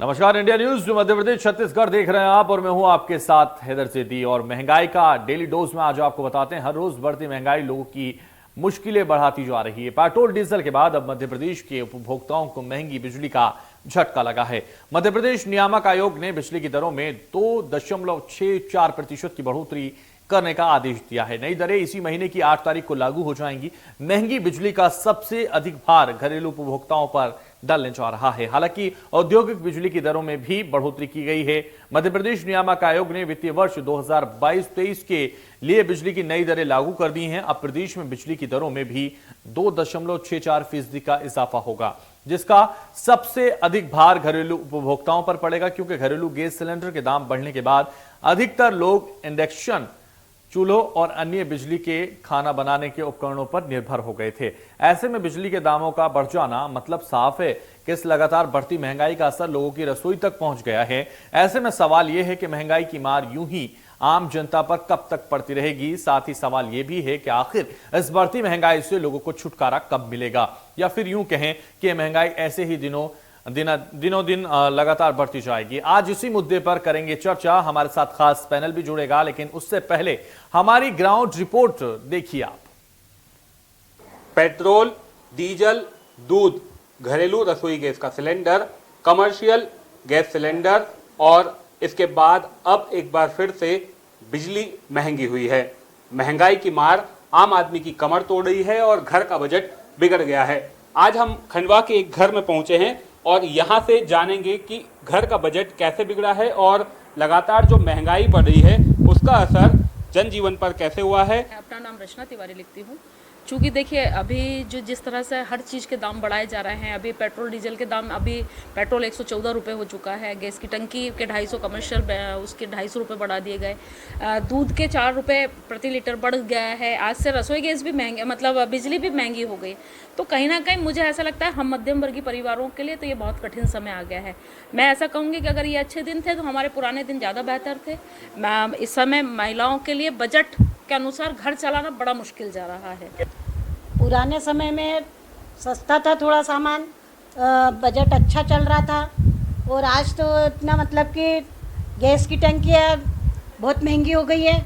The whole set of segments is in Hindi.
नमस्कार, इंडिया न्यूज मध्य प्रदेश छत्तीसगढ़ देख रहे हैं आप और मैं हूं आपके साथ हैदर सेठी। और महंगाई का डेली डोज में आज आपको बताते हैं, हर रोज बढ़ती महंगाई लोगों की मुश्किलें बढ़ाती जा रही है। पेट्रोल डीजल के बाद अब मध्य प्रदेश के उपभोक्ताओं को महंगी बिजली का झटका लगा है। मध्य प्रदेश नियामक आयोग ने बिजली की दरों में 2.64% की बढ़ोतरी करने का आदेश दिया है। नई दरें इसी महीने की 8 तारीख को लागू हो जाएंगी। महंगी बिजली का सबसे अधिक भार घरेलू उपभोक्ताओं पर डालने जा रहा है। हालांकि औद्योगिक बिजली की दरों में भी बढ़ोतरी की गई है। मध्य प्रदेश नियामक आयोग ने वित्तीय वर्ष 2022-23 के लिए बिजली की नई दरें लागू कर दी हैं। अब प्रदेश में बिजली की दरों में भी 2.64% का इजाफा होगा, जिसका सबसे अधिक भार घरेलू उपभोक्ताओं पर पड़ेगा, क्योंकि घरेलू गैस सिलेंडर के दाम बढ़ने के बाद अधिकतर लोग इंडक्शन चूल्हों और अन्य बिजली के खाना बनाने के उपकरणों पर निर्भर हो गए थे। ऐसे में बिजली के दामों का बढ़ जाना मतलब साफ है कि इस लगातार बढ़ती महंगाई का असर लोगों की रसोई तक पहुंच गया है। ऐसे में सवाल यह है कि महंगाई की मार यूं ही आम जनता पर कब तक पड़ती रहेगी। साथ ही सवाल यह भी है कि आखिर इस बढ़ती महंगाई से लोगों को छुटकारा कब मिलेगा, या फिर यूं कहें कि महंगाई ऐसे ही दिनों दिन लगातार बढ़ती जाएगी। आज इसी मुद्दे पर करेंगे चर्चा। हमारे साथ खास पैनल भी जुड़ेगा, लेकिन उससे पहले हमारी ग्राउंड रिपोर्ट देखिए आप। पेट्रोल, डीजल, दूध, घरेलू रसोई गैस का सिलेंडर, कमर्शियल गैस सिलेंडर और इसके बाद अब एक बार फिर से बिजली महंगी हुई है। महंगाई की मार आम आदमी की कमर तोड़ रही है और घर का बजट बिगड़ गया है। आज हम खंडवा के एक घर में पहुंचे हैं और यहाँ से जानेंगे कि घर का बजट कैसे बिगड़ा है और लगातार जो महंगाई बढ़ रही है उसका असर जनजीवन पर कैसे हुआ है। अपना नाम रचना तिवारी लिखती हूँ। चूँकि देखिए, अभी जो जिस तरह से हर चीज़ के दाम बढ़ाए जा रहे हैं, अभी पेट्रोल डीजल के दाम, अभी पेट्रोल 114 रुपये हो चुका है, गैस की टंकी के 250, कमर्शियल उसके 250 रुपये बढ़ा दिए गए, दूध के 4 रुपये प्रति लीटर बढ़ गया है। आज से रसोई गैस भी महंगे, मतलब बिजली भी महंगी हो गई। तो कहीं ना कहीं मुझे ऐसा लगता है हम मध्यम वर्गीय परिवारों के लिए तो ये बहुत कठिन समय आ गया है। मैं ऐसा कहूँगी कि अगर ये अच्छे दिन थे तो हमारे पुराने दिन ज़्यादा बेहतर थे। इस समय महिलाओं के लिए बजट के अनुसार घर चलाना बड़ा मुश्किल जा रहा है। पुराने समय में सस्ता था थोड़ा सामान, बजट अच्छा चल रहा था। और आज तो इतना, मतलब कि गैस की टंकियाँ बहुत महंगी हो गई है।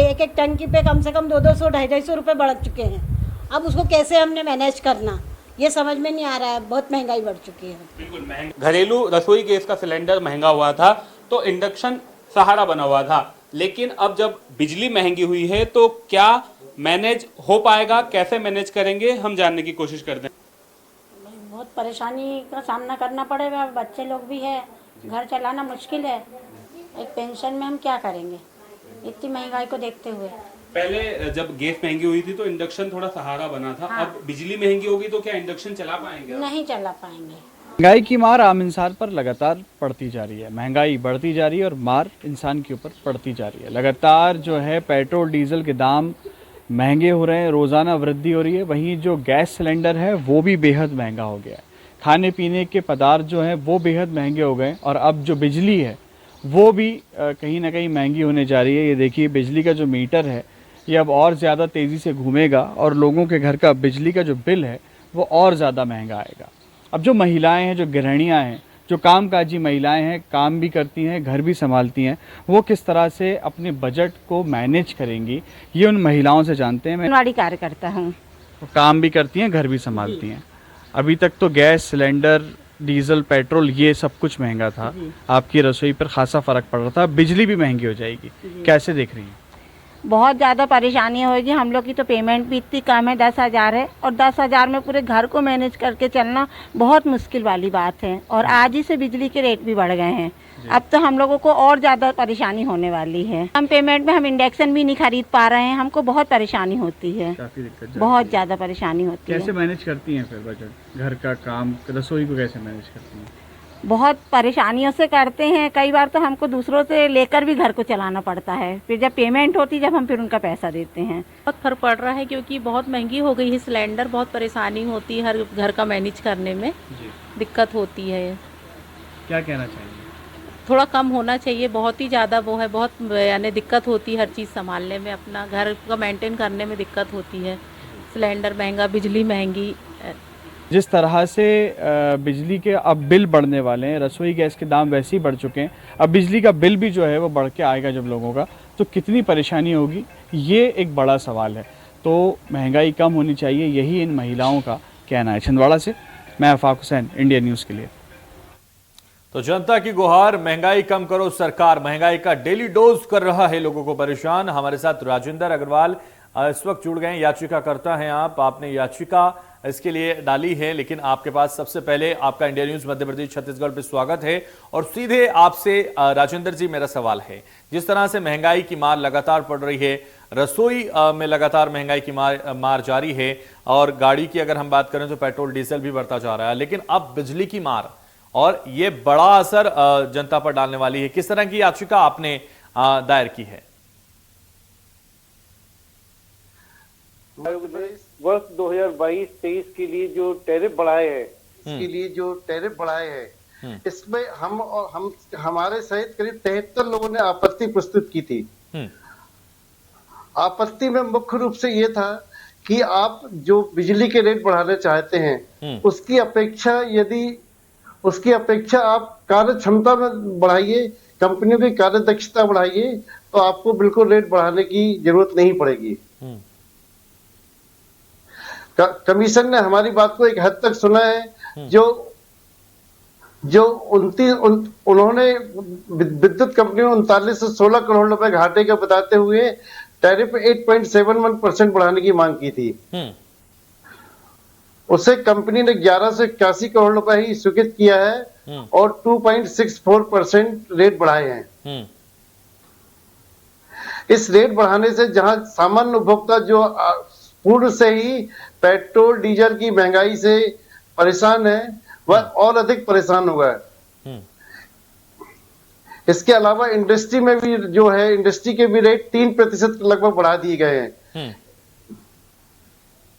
एक एक टंकी पे कम से कम 200, 250 रुपये बढ़ चुके हैं। अब उसको कैसे हमने मैनेज करना, ये समझ में नहीं आ रहा है। बहुत महंगाई बढ़ चुकी है। बिल्कुल महंगा। घरेलू रसोई गैस का सिलेंडर महंगा हुआ था तो इंडक्शन सहारा बना हुआ था, लेकिन अब जब बिजली महंगी हुई है तो क्या मैनेज हो पाएगा, कैसे मैनेज करेंगे, हम जानने की कोशिश करते हैं। बहुत परेशानी का सामना करना पड़ेगा, बच्चे लोग भी है, घर चलाना मुश्किल है। एक पेंशन में हम क्या करेंगे इतनी महंगाई को देखते हुए। पहले जब गैस महंगी हुई थी तो इंडक्शन थोड़ा सहारा बना था। हाँ। अब बिजली महंगी होगी तो क्या इंडक्शन चला पाएंगे? नहीं चला पाएंगे। महंगाई की मार आम इंसान पर लगातार पड़ती जा रही है। महंगाई बढ़ती जा रही है और मार इंसान के ऊपर पड़ती जा रही है। लगातार जो है पेट्रोल डीजल के दाम महंगे हो रहे हैं, रोज़ाना वृद्धि हो रही है। वहीं जो गैस सिलेंडर है वो भी बेहद महंगा हो गया है। खाने पीने के पदार्थ जो हैं वो बेहद महंगे हो गए, और अब जो बिजली है वो भी कहीं ना कहीं महंगी होने जा रही है। ये देखिए, बिजली का जो मीटर है ये अब और ज़्यादा तेज़ी से घूमेगा और लोगों के घर का बिजली का जो बिल है वो और ज़्यादा महंगा आएगा। अब जो महिलाएं हैं, जो गृहिणियाँ हैं, जो कामकाजी महिलाएं हैं, काम भी करती हैं, घर भी संभालती हैं, वो किस तरह से अपने बजट को मैनेज करेंगी, ये उन महिलाओं से जानते हैं। मैं आंगनवाड़ी कार्यकर्ता हूँ। तो काम भी करती हैं, घर भी संभालती हैं। अभी तक तो गैस सिलेंडर, डीजल, पेट्रोल ये सब कुछ महंगा था, आपकी रसोई पर खासा फ़र्क पड़ रहा था। बिजली भी महंगी हो जाएगी, कैसे देख रही हैं? बहुत ज़्यादा परेशानी होगी। हम लोग की तो पेमेंट भी इतनी कम है, 10,000 है, और 10,000 में पूरे घर को मैनेज करके चलना बहुत मुश्किल वाली बात है। और आज ही से बिजली के रेट भी बढ़ गए हैं। अब तो हम लोगों को और ज़्यादा परेशानी होने वाली है। कम पेमेंट में हम इंडक्शन भी नहीं खरीद पा रहे हैं, हमको बहुत परेशानी होती है, काफ़ी दिक्कत, बहुत ज़्यादा परेशानी होती है। कैसे मैनेज करती हैं फिर बजट, घर का काम, रसोई को कैसे मैनेज करती हैं? बहुत परेशानियों से करते हैं। कई बार तो हमको दूसरों से लेकर भी घर को चलाना पड़ता है। फिर जब पेमेंट होती, जब हम फिर उनका पैसा देते हैं। बहुत फर्क पड़ रहा है, क्योंकि बहुत महंगी हो गई है सिलेंडर। बहुत परेशानी होती है, हर घर का मैनेज करने में दिक्कत होती है। क्या कहना चाहिए? थोड़ा कम होना चाहिए। बहुत ही ज़्यादा वो है, बहुत यानी दिक्कत होती है हर चीज़ संभालने में, अपना घर का मेंटेन करने में दिक्कत होती है। सिलेंडर महंगा, बिजली महंगी, जिस तरह से बिजली के अब बिल बढ़ने वाले हैं, रसोई गैस के दाम वैसे ही बढ़ चुके हैं, अब बिजली का बिल भी जो है वो बढ़ के आएगा जब लोगों का, तो कितनी परेशानी होगी, ये एक बड़ा सवाल है। तो महंगाई कम होनी चाहिए, यही इन महिलाओं का कहना है। छिंदवाड़ा से मैं आफाक हुसैन, इंडिया न्यूज़ के लिए। तो जनता की गुहार, महंगाई कम करो सरकार, महंगाई का डेली डोज कर रहा है लोगों को परेशान। हमारे साथ राजेंद्र अग्रवाल इस वक्त जुड़ गए हैं। याचिका करता है आपने याचिका इसके लिए डाली है, लेकिन आपके पास सबसे पहले आपका इंडिया न्यूज मध्य प्रदेश छत्तीसगढ़ पे स्वागत है। और सीधे आपसे राजेंद्र जी मेरा सवाल है, जिस तरह से महंगाई की मार लगातार पड़ रही है, रसोई में लगातार महंगाई की मार जारी है, और गाड़ी की अगर हम बात करें तो पेट्रोल डीजल भी बढ़ता जा रहा है, लेकिन अब बिजली की मार, और ये बड़ा असर जनता पर डालने वाली है। किस तरह की याचिका आपने दायर की है? वर्ष 2022-23 के लिए जो टैरिफ बढ़ाए हैं, इसके लिए जो टैरिफ बढ़ाए हैं, इसमें हमारे सहित करीब 73 लोगों ने आपत्ति प्रस्तुत की थी। आपत्ति में मुख्य रूप से ये था कि आप जो बिजली के रेट बढ़ाने चाहते हैं, उसकी अपेक्षा आप कार्य क्षमता में बढ़ाइए, कंपनियों की कार्य दक्षता बढ़ाइए, तो आपको बिल्कुल रेट बढ़ाने की जरूरत नहीं पड़ेगी। कमीशन ने हमारी बात को एक हद तक सुना है। उन्होंने विद्युत कंपनियों 39 से 16 करोड़ रुपए घाटे का बताते हुए टैरिफ 8.71% बढ़ाने की मांग की थी। उसे कंपनी ने 11 से 81 करोड़ रुपए ही स्वीकृत किया है और 2.64% रेट बढ़ाए हैं। इस रेट बढ़ाने से जहां सामान्य उपभोक्ता जो पूर्व से ही पेट्रोल डीजल की महंगाई से परेशान है, वह और अधिक परेशान होगा। इसके अलावा इंडस्ट्री में भी जो है, इंडस्ट्री के भी रेट 3% लगभग बढ़ा दिए गए हैं।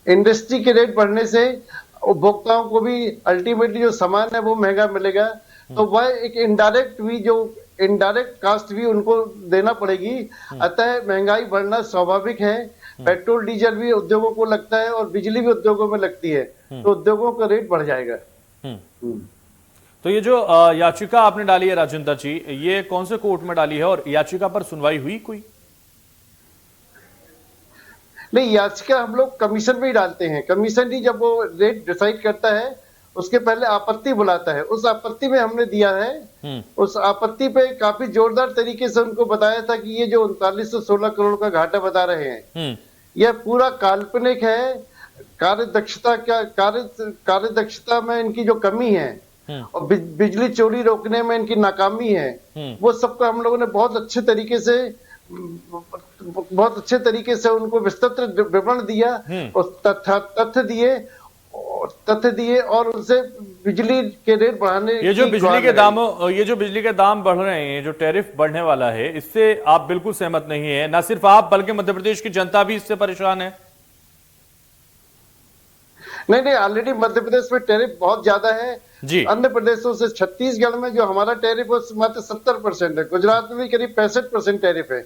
इंडस्ट्री के रेट बढ़ने से उपभोक्ताओं को भी अल्टीमेटली जो सामान है वो महंगा मिलेगा, तो वह एक इनडायरेक्ट कास्ट भी उनको देना पड़ेगी। अतः महंगाई बढ़ना स्वाभाविक है। पेट्रोल डीजल भी उद्योगों को लगता है और बिजली भी उद्योगों में लगती है, तो उद्योगों का रेट बढ़ जाएगा। तो ये जो याचिका आपने डाली है राजेंद्र जी, ये कौन से कोर्ट में डाली है और याचिका पर सुनवाई हुई कोई? नहीं, याचिका हम लोग कमीशन में ही डालते हैं। कमीशन ही जब वो रेट डिसाइड करता है, उसके पहले आपत्ति बुलाता है। उस आपत्ति में हमने दिया है। उस आपत्ति पे काफी जोरदार तरीके से उनको बताया था कि ये जो 39 से 16 करोड़ का घाटा बता रहे हैं, यह पूरा काल्पनिक है। कार्य दक्षता में इनकी जो कमी है और बिजली चोरी रोकने में इनकी नाकामी है, वो सबको हम लोगों ने बहुत अच्छे तरीके से उनको विस्तृत विवरण दिया और तथ्य दिए और उनसे बिजली के रेट बढ़ाने ये जो बिजली के दाम बढ़ रहे हैं, जो टैरिफ बढ़ने वाला है, इससे आप बिल्कुल सहमत नहीं है? ना सिर्फ आप बल्कि मध्य प्रदेश की जनता भी इससे परेशान है। नहीं, ऑलरेडी मध्य प्रदेश में टैरिफ बहुत ज्यादा है जी। अन्य प्रदेशों से छत्तीसगढ़ में जो हमारा टैरिफ है मात्र 70% है, गुजरात में भी करीब 65% टैरिफ है।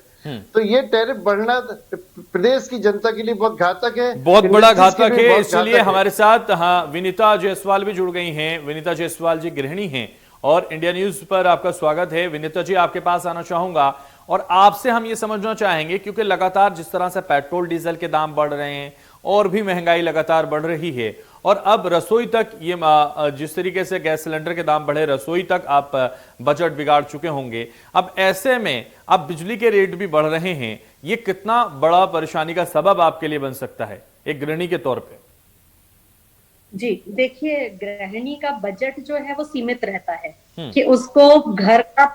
तो ये टैरिफ बढ़ना प्रदेश की जनता के लिए बहुत घातक है, बहुत बड़ा घातक है। इसलिए हमारे साथ विनीता जायसवाल भी जुड़ गई हैं। विनीता जायसवाल जी गृहिणी हैं और इंडिया न्यूज पर आपका स्वागत है। विनीता जी, आपके पास आना चाहूंगा और आपसे हम ये समझना चाहेंगे, क्योंकि लगातार जिस तरह से पेट्रोल डीजल के दाम बढ़ रहे हैं और भी महंगाई लगातार बढ़ रही है, और अब रसोई तक ये जिस तरीके से गैस सिलेंडर के दाम बढ़े, रसोई तक आप बजट बिगाड़ चुके होंगे। अब ऐसे में अब बिजली के रेट भी बढ़ रहे हैं, ये कितना बड़ा परेशानी का सबब आपके लिए बन सकता है एक गृहिणी के तौर पे? जी देखिए, गृहिणी का बजट जो है वो सीमित रहता है कि उसको घर का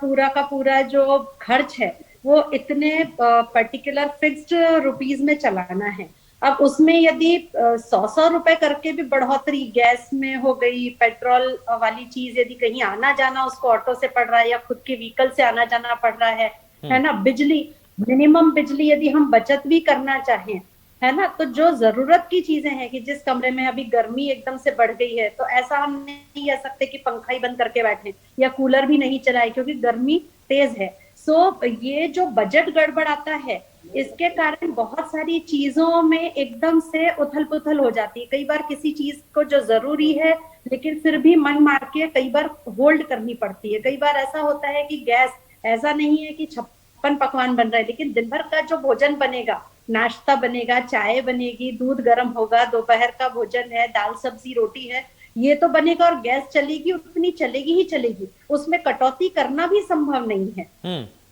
पूरा जो खर्च है वो इतने पर्टिकुलर फिक्स्ड रुपीस में चलाना है। अब उसमें यदि 100 रुपए करके भी बढ़ोतरी गैस में हो गई, पेट्रोल वाली चीज यदि कहीं आना जाना उसको ऑटो से पड़ रहा है या खुद के व्हीकल से आना जाना पड़ रहा है ना, बिजली मिनिमम बिजली यदि हम बचत भी करना चाहें, है ना, तो जो जरूरत की चीजें हैं कि जिस कमरे में अभी गर्मी एकदम से बढ़ गई है, तो ऐसा हम नहीं कह सकते कि पंखा ही बंद करके बैठे या कूलर भी नहीं चलाए क्योंकि गर्मी तेज है। सो ये जो बजट गड़बड़ाता है, इसके कारण बहुत सारी चीजों में एकदम से उथल पुथल हो जाती है। कई बार किसी चीज को जो जरूरी है लेकिन फिर भी मन मार के कई बार होल्ड करनी पड़ती है। कई बार ऐसा होता है कि गैस, ऐसा नहीं है कि 56 पकवान बन रहा है, लेकिन दिन भर का जो भोजन बनेगा, नाश्ता बनेगा, चाय बनेगी, दूध गर्म होगा, दोपहर का भोजन है, दाल सब्जी रोटी है, ये तो बनेगा और गैस चलेगी, उतनी चलेगी ही चलेगी। उसमें कटौती करना भी संभव नहीं है।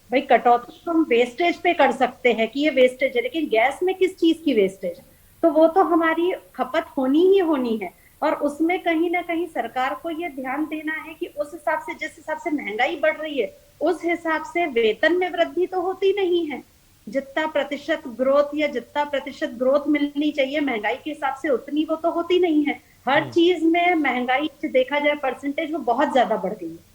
भाई कटौती हम वेस्टेज पे कर सकते हैं कि ये वेस्टेज है, लेकिन गैस में किस चीज की वेस्टेज? तो वो तो हमारी खपत होनी ही होनी है। और उसमें कहीं ना कहीं सरकार को ये ध्यान देना है कि उस हिसाब से, जिस हिसाब से महंगाई बढ़ रही है, उस हिसाब से वेतन में वृद्धि तो होती नहीं है। जितना प्रतिशत ग्रोथ या जितना प्रतिशत ग्रोथ मिलनी चाहिए महंगाई के हिसाब से, उतनी वो तो होती नहीं है। हर चीज में महंगाई देखा जाए परसेंटेज वो बहुत ज्यादा बढ़ गई है।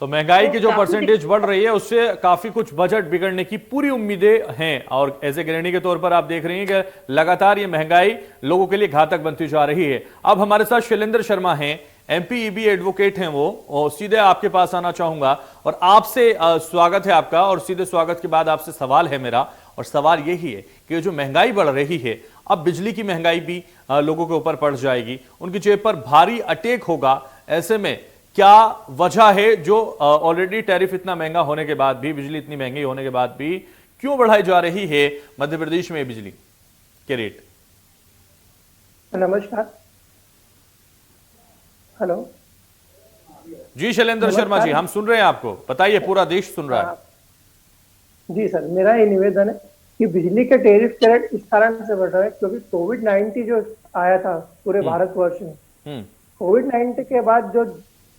तो महंगाई की जो परसेंटेज बढ़ रही है उससे काफी कुछ बजट बिगड़ने की पूरी उम्मीदें हैं। और एज ए गृहिणी के तौर पर आप देख रही हैं कि लगातार ये महंगाई लोगों के लिए घातक बनती जा रही है। अब हमारे साथ शैलेंद्र शर्मा हैं, एमपीईबी एडवोकेट हैं वो, और सीधे आपके पास आना चाहूंगा और आपसे स्वागत है आपका। और सीधे स्वागत के बाद आपसे सवाल है मेरा, और सवाल यही है कि जो महंगाई बढ़ रही है, अब बिजली की महंगाई भी लोगों के ऊपर पड़ जाएगी, उनकी जेब पर भारी अटैक होगा। ऐसे में क्या वजह है जो ऑलरेडी टैरिफ इतना महंगा होने के बाद भी, बिजली इतनी महंगी होने के बाद भी क्यों बढ़ाई जा रही है मध्य प्रदेश में बिजली के रेट? नमस्कार। हेलो जी शैलेंद्र शर्मा जी, हम सुन रहे हैं आपको, बताइए, पूरा देश सुन रहा है। जी सर, मेरा ये निवेदन है कि बिजली के टैरिफ के रेट इस कारण से बढ़ रहे हैं क्योंकि कोविड-19 जो आया था पूरे भारतवर्ष में, कोविड-19 के बाद जो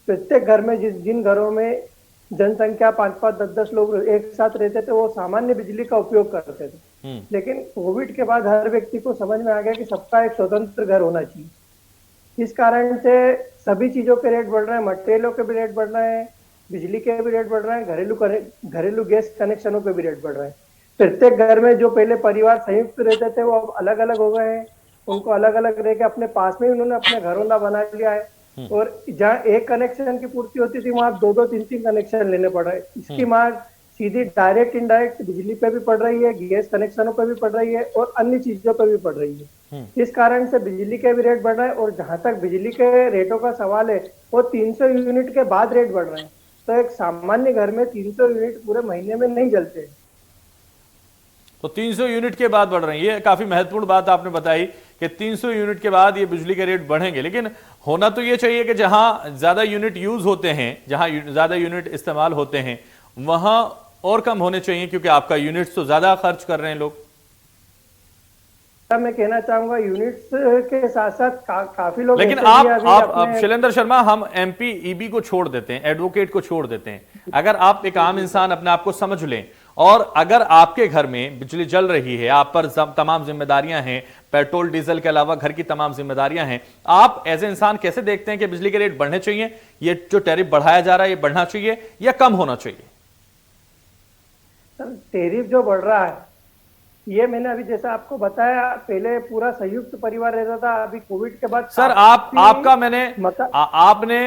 प्रत्येक घर में जिन घरों में जनसंख्या 5-5, 10-10 लोग एक साथ रहते थे वो सामान्य बिजली का उपयोग करते थे। लेकिन कोविड के बाद हर व्यक्ति को समझ में आ गया कि सबका एक स्वतंत्र घर होना चाहिए। इस कारण से सभी चीजों के रेट बढ़ रहे हैं, मटेरियलों के भी रेट बढ़ रहे हैं, बिजली के भी रेट बढ़ रहे हैं, घरेलू गैस कनेक्शनों के भी रेट बढ़ रहे हैं। प्रत्येक घर में जो पहले परिवार संयुक्त रहते थे वो अब अलग अलग हो गए हैं। उनको अलग अलग रह के अपने पास में उन्होंने अपने घरों बना लिया है। और जहाँ एक कनेक्शन की पूर्ति होती थी वहां 2-2, 3-3 कनेक्शन लेने पड़ रहे हैं। इसकी मांग सीधी डायरेक्ट इनडायरेक्ट बिजली पे भी पड़ रही है, गैस कनेक्शनों पे भी पड़ रही है और अन्य चीजों पे भी पड़ रही है। इस कारण से बिजली के भी रेट बढ़ रहे हैं। और जहां तक बिजली के रेटों का सवाल है वो 300 यूनिट के बाद रेट बढ़ रहे हैं। तो एक सामान्य घर में 300 यूनिट पूरे महीने में नहीं जलते। तो 300 यूनिट के बाद बढ़ रही है। ये काफी महत्वपूर्ण बात आपने बताई कि 300 यूनिट के बाद ये बिजली के रेट बढ़ेंगे। लेकिन होना तो ये चाहिए कि जहां ज्यादा यूनिट यूज होते हैं, जहां ज्यादा यूनिट इस्तेमाल होते हैं, वहां और कम होने चाहिए, क्योंकि आपका यूनिट्स तो ज्यादा खर्च कर रहे हैं लोग। मैं कहना चाहूंगा यूनिट्स के साथ साथ काफी लोग, लेकिन आप शैलेंद्र शर्मा, हम एमपीईबी को छोड़ देते हैं, एडवोकेट को छोड़ देते हैं। अगर आप एक आम इंसान अपने आप को समझ लें और अगर आपके घर में बिजली जल रही है, आप पर तमाम जिम्मेदारियां हैं, पेट्रोल डीजल के अलावा घर की तमाम जिम्मेदारियां हैं, आप एज ए इंसान कैसे देखते हैं कि बिजली के रेट बढ़ने चाहिए, ये जो टैरिफ बढ़ाया जा रहा है ये बढ़ना चाहिए या कम होना चाहिए? टैरिफ जो बढ़ रहा है ये मैंने अभी जैसा आपको बताया, पहले पूरा संयुक्त परिवार रहता था, अभी कोविड के बाद सर आपने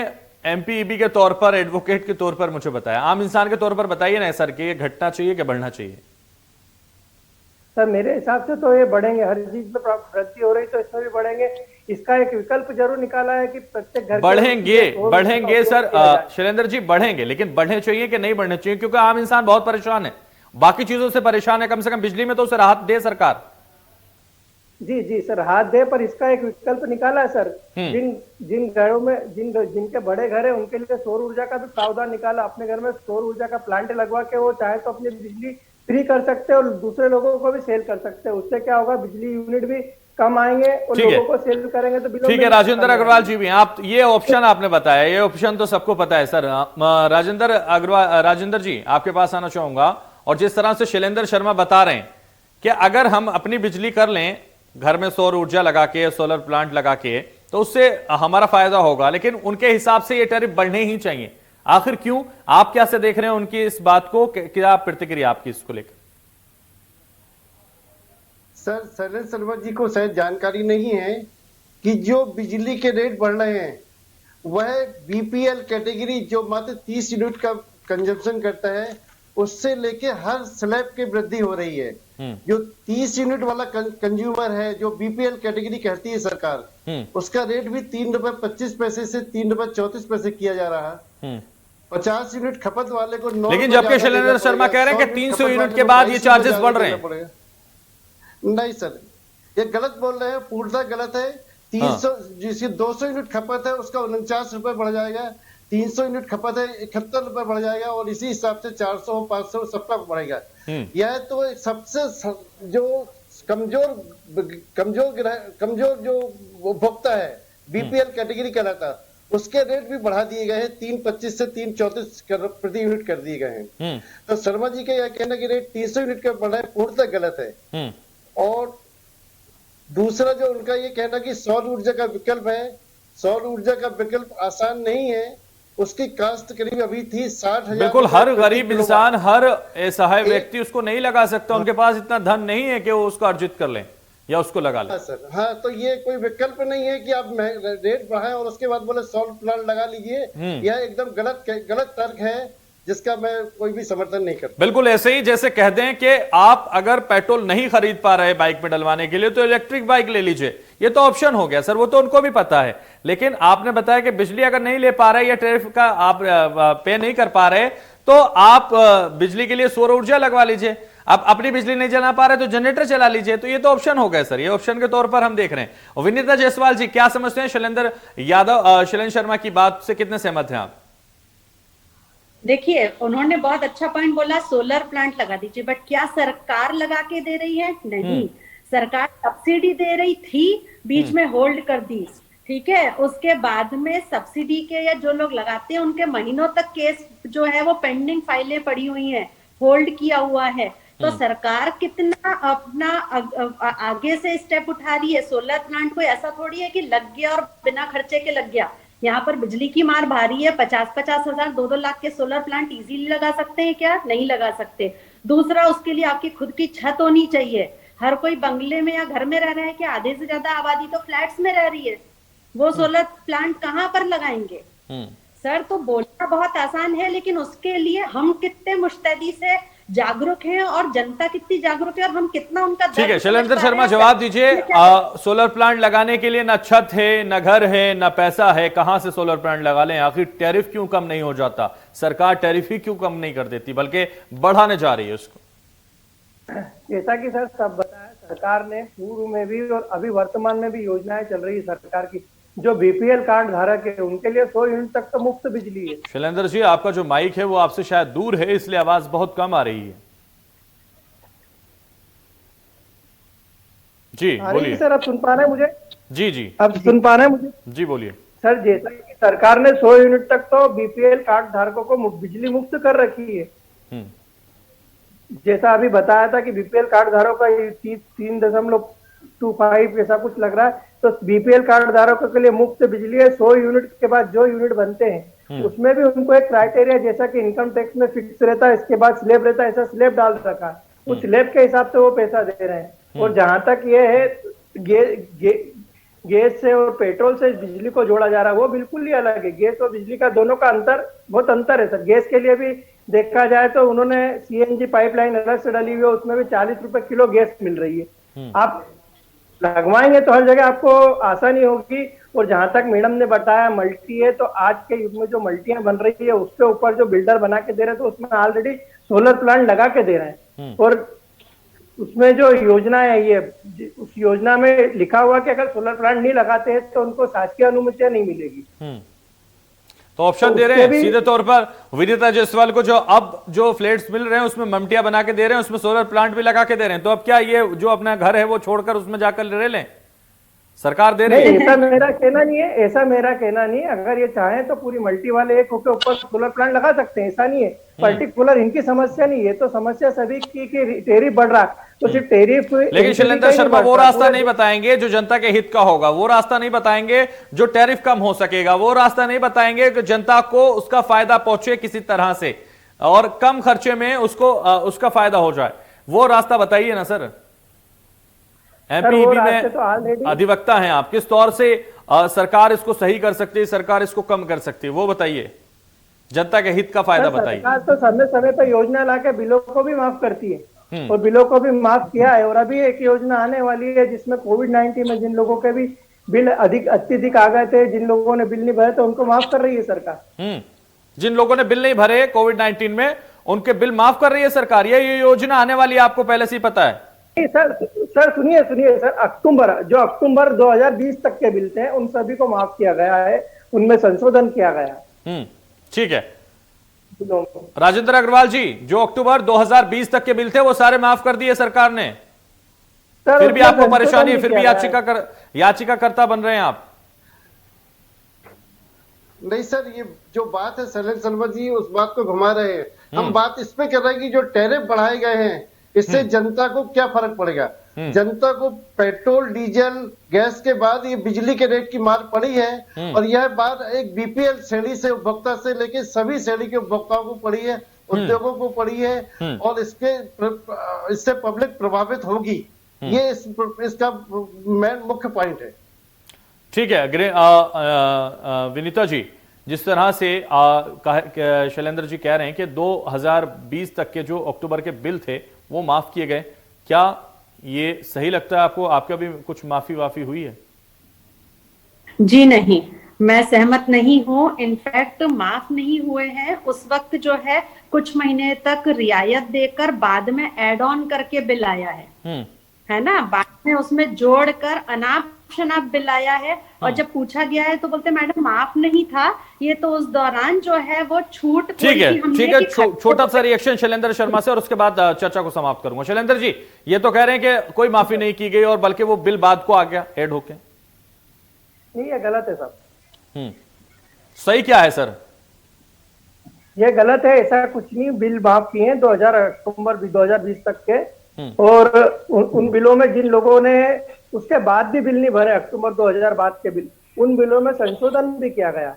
एमपीईबी के तौर पर, एडवोकेट के तौर पर मुझे बताया, आम इंसान के तौर पर बताइए ना सर कि ये घटना चाहिए कि बढ़ना चाहिए? सर मेरे हिसाब से तो ये बढ़ेंगे, हर चीज में वृद्धि हो रही तो इसमें भी बढ़ेंगे। इसका एक विकल्प जरूर निकाला है कि प्रत्येक घर बढ़ेंगे सर शैलेंद्र जी, बढ़ेंगे, लेकिन बढ़ने चाहिए कि नहीं बढ़ने चाहिए? क्योंकि आम इंसान बहुत परेशान है, बाकी चीजों से परेशान है, कम से कम बिजली में तो उसे राहत दे सरकार। जी जी सर, हाथ दे, पर इसका एक विकल्प निकाला है सर। जिन घरों में जिनके बड़े घर है उनके लिए सौर ऊर्जा का भी प्रावधान निकाला। अपने घर में सौर ऊर्जा का प्लांट लगवा के वो चाहे तो अपनी बिजली फ्री कर सकते हैं और दूसरे लोगों को भी सेल कर सकते हैं। उससे क्या होगा, बिजली यूनिट भी कम आएंगे और लोगों को सेल करेंगे तो ठीक है। राजेंद्र अग्रवाल जी भी, आप ये ऑप्शन आपने बताया, ये ऑप्शन तो सबको पता है सर। राजेंद्र जी आपके पास आना चाहूंगा। और जिस तरह से शैलेंद्र शर्मा बता रहे हैं कि अगर हम अपनी बिजली कर लें घर में सौर ऊर्जा लगा के, सोलर प्लांट लगा के, तो उससे हमारा फायदा होगा, लेकिन उनके हिसाब से ये टैरिफ बढ़ने ही चाहिए। आखिर क्यों? आप क्या से देख रहे हैं उनकी इस बात को? क्या प्रतिक्रिया आपकी इसको लेकर? सर शैलेंद्र शर्मा जी को शायद जानकारी नहीं है कि जो बिजली के रेट बढ़ रहे हैं वह बीपीएल कैटेगरी जो मात्र 30 यूनिट का कंजप्शन करता है उससे लेके हर स्लैब की वृद्धि हो रही है। जो 30 यूनिट वाला कंज्यूमर है, जो बीपीएल कैटेगरी कहती है सरकार, उसका रेट भी 3 रुपए 25 पैसे से 3 रुपए 34 पैसे किया जा रहा है। 50 यूनिट खपत वाले को 9, लेकिन जबकि शैलेंद्र शर्मा कह रहे हैं कि 300 यूनिट के बाद ये चार्जेस बढ़ रहे हैं। नहीं सर, ये गलत बोल रहे हैं, पूर्णतः गलत है। 300 जिसकी 200 यूनिट खपत है उसका 49 रुपए बढ़ जाएगा, 300 यूनिट खपत है 71 रुपए बढ़ जाएगा, और इसी हिसाब से 400 500 सबका बढ़ेगा। यह तो सबसे जो कमजोर जो उपभोक्ता है, बीपीएल कैटेगरी कहलाता, उसके रेट भी बढ़ा दिए गए हैं, 3.25 से 3.34 प्रति यूनिट कर दिए गए हैं। तो शर्मा जी का यह कहना कि रेट 300 यूनिट का बढ़ा है, पूर्णतः गलत है। और दूसरा जो उनका ये कहना कि सौर ऊर्जा का विकल्प है, सौर ऊर्जा का विकल्प आसान नहीं है। उसकी कास्ट करीब अभी थी 60,000। बिल्कुल, हर गरीब इंसान, हर असहाय व्यक्ति उसको नहीं लगा सकता, उनके पास इतना धन नहीं है कि वो उसको अर्जित कर लें या उसको लगा लें। हाँ सर, हाँ, तो ये कोई विकल्प नहीं है कि आप रेट बढ़ाएं और उसके बाद बोले सौर प्लांट लगा लीजिए। यह एकदम गलत तर्क है, जिसका मैं कोई भी समर्थन नहीं करता। बिल्कुल ऐसे ही जैसे कह दें कि आप अगर पेट्रोल नहीं खरीद पा रहे बाइक में डलवाने के लिए तो इलेक्ट्रिक बाइक ले लीजिए, ये तो ऑप्शन हो गया सर, वो तो उनको भी पता है। लेकिन आपने बताया कि बिजली अगर नहीं ले पा रहे या टैरिफ का आप पे नहीं कर पा रहे तो आप बिजली के लिए सौर ऊर्जा लगवा लीजिए। आप अपनी बिजली नहीं चला पा रहे तो जनरेटर चला लीजिए। तो ये तो ऑप्शन हो गए सर, ये ऑप्शन के तौर पर हम देख रहे हैं। और विनीता जायसवाल जी, क्या समझते हैं शैलेंद्र शर्मा की बात से कितने सहमत हैं आप? देखिए, उन्होंने बहुत अच्छा पॉइंट बोला, सोलर प्लांट लगा दीजिए, बट क्या सरकार लगा के दे रही है? नहीं, सरकार सब्सिडी दे रही थी, बीच में होल्ड कर दी, ठीक है। उसके बाद में सब्सिडी के या जो लोग लगाते हैं उनके महीनों तक केस जो है वो पेंडिंग फाइलें पड़ी हुई हैं, होल्ड किया हुआ है। तो सरकार कितना अपना आगे से स्टेप उठा रही है। सोलर प्लांट कोई ऐसा थोड़ी है कि लग गया और बिना खर्चे के लग गया। यहाँ पर बिजली की मार भारी है। 50-50 हजार 2-2 लाख के सोलर प्लांट इजीली लगा सकते हैं क्या? नहीं लगा सकते। दूसरा, उसके लिए आपकी खुद की छत होनी चाहिए। हर कोई बंगले में या घर में रह रहा है कि आधे से ज्यादा आबादी तो फ्लैट्स में रह रही है, वो सोलर प्लांट कहाँ पर लगाएंगे? सर, तो बोलना बहुत आसान है, लेकिन उसके लिए हम कितने मुस्तैदी से जागरूक हैं और जनता कितनी जागरूक है और हम कितना उनका। ठीक है शैलेंद्र शर्मा, जवाब दीजिए। सोलर प्लांट लगाने के लिए ना छत है, ना घर है, ना पैसा है, कहां से सोलर प्लांट लगा लें? आखिर टैरिफ क्यों कम नहीं हो जाता? सरकार टैरिफ ही क्यों कम नहीं कर देती बल्कि बढ़ाने जा रही है उसको? जैसा कि सर सब बताया, सरकार ने पूर्व में भी और अभी वर्तमान में भी योजनाएं चल रही है सरकार की। जो बीपीएल कार्ड धारक है उनके लिए 100 यूनिट तक तो मुफ्त बिजली है। शैलेंद्र जी, आपका जो माइक है वो आपसे शायद दूर है, इसलिए आवाज बहुत कम आ रही है। जी बोलिए सर, अब सुन पा रहे हैं मुझे? जी जी, अब सुन पा रहे हैं मुझे? जी बोलिए सर। जैसा कि सरकार ने 100 यूनिट तक तो बीपीएल कार्ड धारकों को बिजली मुफ्त कर रखी है। जैसा अभी बताया था कि बीपीएल कार्ड धारकों का 3.25 ऐसा कुछ लग रहा है, तो बीपीएल कार्ड धारकों के लिए मुफ्त बिजली है। 100 यूनिट के बाद जो यूनिट बनते हैं उसमें भी उनको एक क्राइटेरिया, जैसा कि इनकम टैक्स में फिक्स रहता है, इसके बाद स्लैब रहता है, ऐसा स्लैब डाल रखा है। उस स्लैब के हिसाब से वो पैसा दे रहे हैं। और जहां तक ये है गैस से और पेट्रोल से बिजली को जोड़ा जा रहा है, वो बिल्कुल ही अलग है। गैस और बिजली का दोनों का बहुत अंतर है सर। गैस के लिए भी देखा जाए तो उन्होंने सीएनजी पाइपलाइन अलग से डाली हुई है, उसमें भी 40 रुपए किलो गैस मिल रही है। आप लगवाएंगे तो हर जगह आपको आसानी होगी। और जहां तक मैडम ने बताया मल्टी है, तो आज के युग में जो मल्टियां बन रही है उसके ऊपर जो बिल्डर बना के दे रहे हैं, तो उसमें ऑलरेडी सोलर प्लांट लगा के दे रहे हैं। और उसमें जो योजना है, ये उस योजना में लिखा हुआ कि अगर सोलर प्लांट नहीं लगाते हैं तो उनको शासकीय अनुमतियां नहीं मिलेगी। तो ऑप्शन दे रहे हैं सीधे तौर पर विनीता जायसवाल को, जो फ्लैट्स मिल रहे हैं उसमें ममटियां बना के दे रहे हैं, उसमें सोलर प्लांट भी लगा के दे रहे हैं। तो अब क्या ये जो अपना घर है वो छोड़कर उसमें जाकर रह लें? सरकार दे रही है। ऐसा मेरा कहना नहीं है, ऐसा मेरा कहना नहीं है। अगर ये चाहें तो पूरी मल्टी वाले एक के ऊपर सोलर प्लांट लगा सकते हैं, ऐसा नहीं है। पर्टिकुलर इनकी समस्या नहीं है, तो समस्या सभी की टैरिफ बढ़ रहा, तो सिर्फ टैरिफ। लेकिन शैलेंद्र शर्मा वो रास्ता नहीं बताएंगे जो जनता के हित का होगा, वो रास्ता नहीं बताएंगे जो टैरिफ कम हो सकेगा, वो रास्ता नहीं बताएंगे कि जनता को उसका फायदा पहुंचे किसी तरह से और कम खर्चे में उसका फायदा हो जाए। वो रास्ता बताइए ना सर। एमपीईबी में तो अधिवक्ता हैं आप, किस तौर से सरकार इसको सही कर सकती है, सरकार इसको कम कर सकती है, वो बताइए। जनता के हित का फायदा बताइए। सरकार तो समय समय पर योजना लाके बिलों को भी माफ करती है और बिलों को भी माफ किया है। और अभी एक योजना आने वाली है जिसमें कोविड-19 में जिन लोगों के भी बिल अत्यधिक आ गए थे, जिन लोगों ने बिल नहीं भरे तो उनको माफ कर रही है सरकार। जिन लोगों ने बिल नहीं भरे कोविड-19 में, उनके बिल माफ कर रही है सरकार। ये योजना आने वाली है, आपको पहले से ही पता है? सर सुनिए सर, अक्टूबर 2020 तक के बिल थे उन सभी को माफ किया गया है, उनमें संशोधन किया गया। ठीक है राजेंद्र अग्रवाल जी, जो अक्टूबर 2020 तक के बिल थे वो सारे माफ कर दिए सरकार ने, फिर भी आपको परेशानी है, फिर भी याचिकाकर्ता बन रहे हैं आप? नहीं सर, ये जो बात है शैलेंद्र शर्मा जी उस बात को घुमा रहे हैं। हम बात इस पे कर रहे हैं कि जो टैरिफ बढ़ाए गए हैं इससे जनता को क्या फर्क पड़ेगा। जनता को पेट्रोल डीजल गैस के बाद ये बिजली के रेट की मार पड़ी है और यह बात एक बीपीएल श्रेणी से उपभोक्ता से लेकर सभी श्रेणी के उपभोक्ताओं को पड़ी है, उद्योगों को पड़ी है और इससे पब्लिक प्रभावित होगी। ये इसका मुख्य पॉइंट है। ठीक है विनीता जी, जिस तरह से शैलेंद्र जी कह रहे हैं कि 2020 तक के जो अक्टूबर के बिल थे वो माफ किए गए, क्या ये सही लगता है आपको? आपका भी कुछ माफी हुई है? जी नहीं, मैं सहमत नहीं हूँ। इनफैक्ट माफ नहीं हुए हैं। उस वक्त जो है कुछ महीने तक रियायत देकर बाद में एड ऑन करके बिल आया है ना, बाद में उसमें जोड़कर अनाप शनाप बिल आया है। और जब पूछा गया है तो बोलते मैडम माफ नहीं था, ये तो उस दौरान जो है वो छूट। ठीक है छोटा सा रिएक्शन शैलेंद्र शर्मा से और उसके बाद चर्चा को समाप्त करूंगा। शैलेंद्र जी, ये तो कह रहे हैं कि कोई माफी नहीं की गई और बल्कि वो बिल बाद को आ गया ऐड होके। नहीं, ये गलत है सर। सही क्या है सर? ये गलत है, ऐसा कुछ नहीं। बिल माफ किए हैं अक्टूबर 2020 तक के और उन बिलों में जिन लोगों ने उसके बाद भी बिल नहीं भरे, अक्टूबर 2000 बाद के बिल, उन बिलों में संशोधन भी किया गया,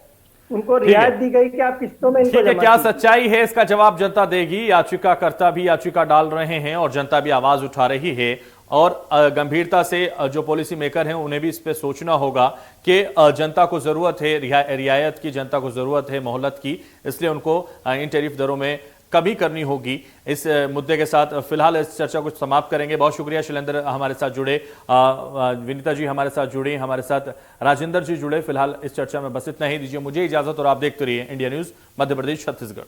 उनको रियायत दी गई कि आप किस्तों में इनको क्या सच्चाई है इसका जवाब जनता देगी। याचिकाकर्ता भी याचिका डाल रहे हैं और जनता भी आवाज उठा रही है और गंभीरता से जो पॉलिसी मेकर हैं उन्हें भी इस पे सोचना होगा कि जनता को जरूरत है रियायत की, जनता को जरूरत है मोहलत की, इसलिए उनको इन टैरिफ दरों में कमी करनी होगी। इस मुद्दे के साथ फिलहाल इस चर्चा को समाप्त करेंगे। बहुत शुक्रिया शैलेंद्र हमारे साथ जुड़े, विनीता जी हमारे साथ जुड़े, हमारे साथ राजेंद्र जी जुड़े। फिलहाल इस चर्चा में बस इतना ही, दीजिए मुझे इजाजत और आप देखते रहिए इंडिया न्यूज मध्य प्रदेश छत्तीसगढ़।